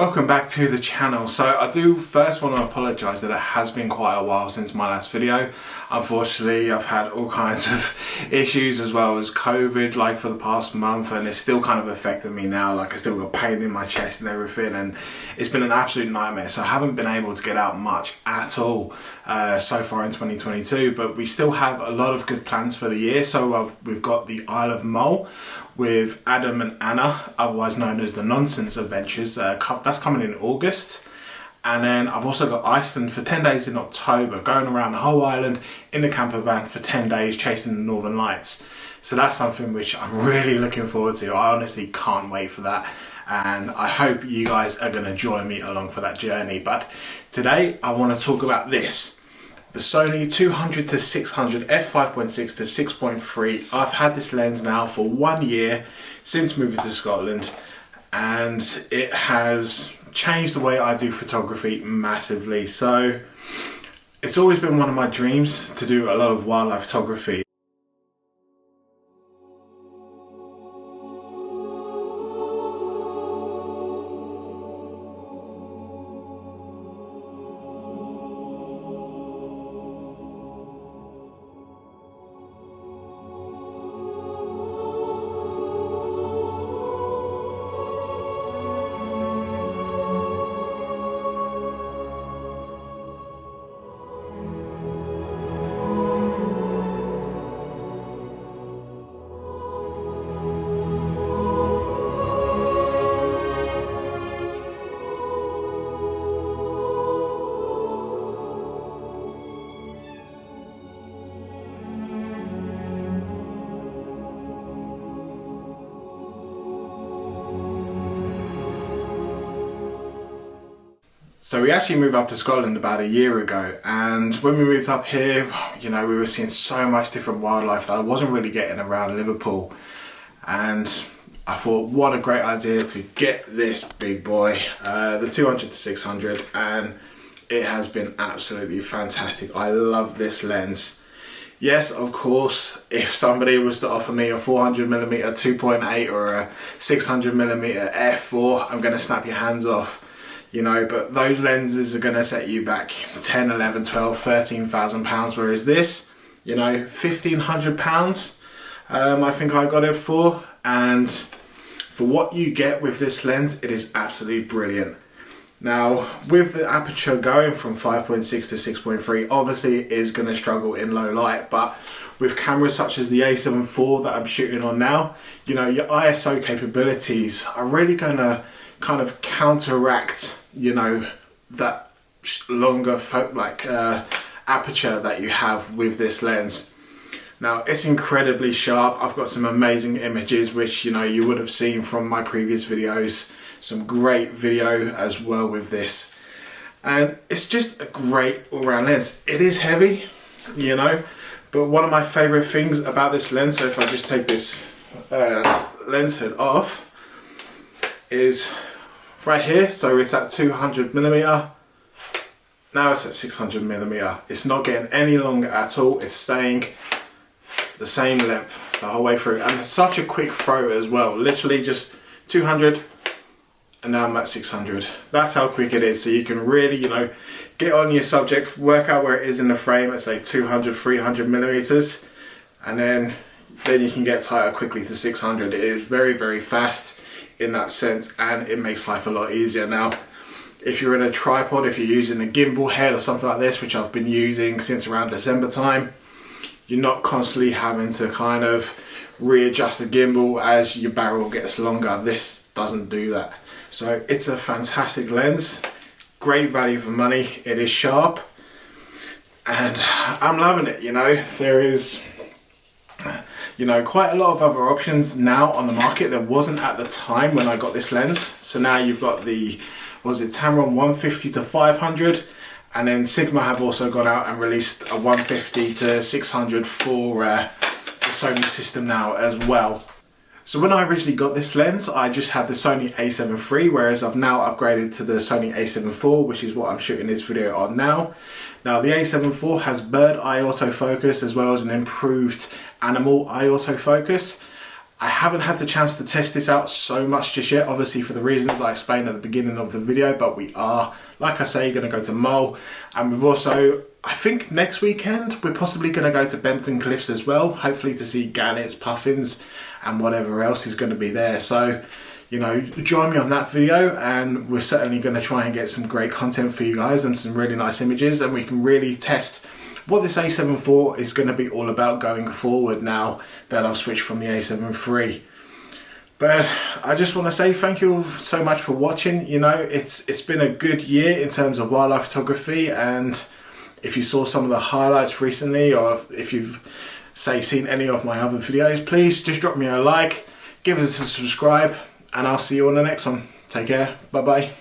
Welcome back to the channel. So I do first want to apologise that it has been quite a while since my last video. Unfortunately, I've had all kinds of issues as well as COVID like for the past month, and it's still kind of affected me now. Like I still got pain in my chest and everything, and it's been an absolute nightmare. So I haven't been able to get out much at all so far in 2022, but we still have a lot of good plans for the year. So we've got the Isle of Mull with Adam and Anna, otherwise known as the Nonsense Adventures. That's coming in August. And then I've also got Iceland for 10 days in October, going around the whole island in the camper van for 10 days chasing the Northern Lights. So that's something which I'm really looking forward to. I honestly can't wait for that. And I hope you guys are going to join me along for that journey. But today I want to talk about this. The Sony 200-600 f5.6 to 6.3. I've had this lens now for 1 year since moving to Scotland, and it has changed the way I do photography massively. So it's always been one of my dreams to do a lot of wildlife photography. So we actually moved up to Scotland about a year ago, and when we moved up here, you know, we were seeing so much different wildlife that I wasn't really getting around Liverpool. And I thought, what a great idea to get this big boy, the 200-600, and it has been absolutely fantastic. I love this lens. Yes, of course, if somebody was to offer me a 400mm 2.8 or a 600mm f4, I'm going to snap your hands off. You know, but those lenses are going to set you back 10, 11, 12, 13,000 pounds, whereas this, you know, 1,500 pounds, I think I got it for. And for what you get with this lens, it is absolutely brilliant. Now, with the aperture going from 5.6 to 6.3, obviously it is going to struggle in low light, but with cameras such as the A7 IV that I'm shooting on now, you know, your ISO capabilities are really going to kind of counteract, you know, that longer aperture that you have with this lens. Now, it's incredibly sharp. I've got some amazing images which, you know, you would have seen from my previous videos. Some great video as well with this, and it's just a great all-round lens. It is heavy, you know, but one of my favorite things about this lens, so if I just take this lens hood off, is right here. So it's at 200mm, now it's at 600mm. It's not getting any longer at all. It's staying the same length the whole way through, and it's such a quick throw as well. Literally just 200, and now I'm at 600. That's how quick it is. So you can really, you know, get on your subject, work out where it is in the frame at say 200, 300mm, and then you can get tighter quickly to 600. It is very, very fast in that sense, and it makes life a lot easier. Now, if you're in a tripod, if you're using a gimbal head or something like this, which I've been using since around December time, you're not constantly having to kind of readjust the gimbal as your barrel gets longer. This doesn't do that. So it's a fantastic lens, great value for money. It is sharp, and I'm loving it. You know, there is, you know, quite a lot of other options now on the market. There wasn't at the time when I got this lens. So now you've got the, was it Tamron 150 to 500, and then Sigma have also gone out and released a 150 to 600 for the Sony system now as well. So when I originally got this lens, I just had the Sony A7 III, whereas I've now upgraded to the Sony A7 IV, which is what I'm shooting this video on now. Now the A7 IV has bird eye autofocus as well as an improved animal eye autofocus. I haven't had the chance to test this out so much just yet, obviously for the reasons I explained at the beginning of the video, but we are, like I say, going to go to Mull, and we've also, I think next weekend, we're possibly going to go to Benton Cliffs as well, hopefully to see gannets, puffins, and whatever else is going to be there. So, you know, join me on that video, and we're certainly going to try and get some great content for you guys and some really nice images, and we can really test what this A7 IV is going to be all about going forward now that I've switched from the A7 III. But I just want to say thank you so much for watching. You know, it's been a good year in terms of wildlife photography, and if you saw some of the highlights recently, or if you've seen any of my other videos, please just drop me a like, give us a subscribe, and I'll see you on the next one. Take care, bye bye.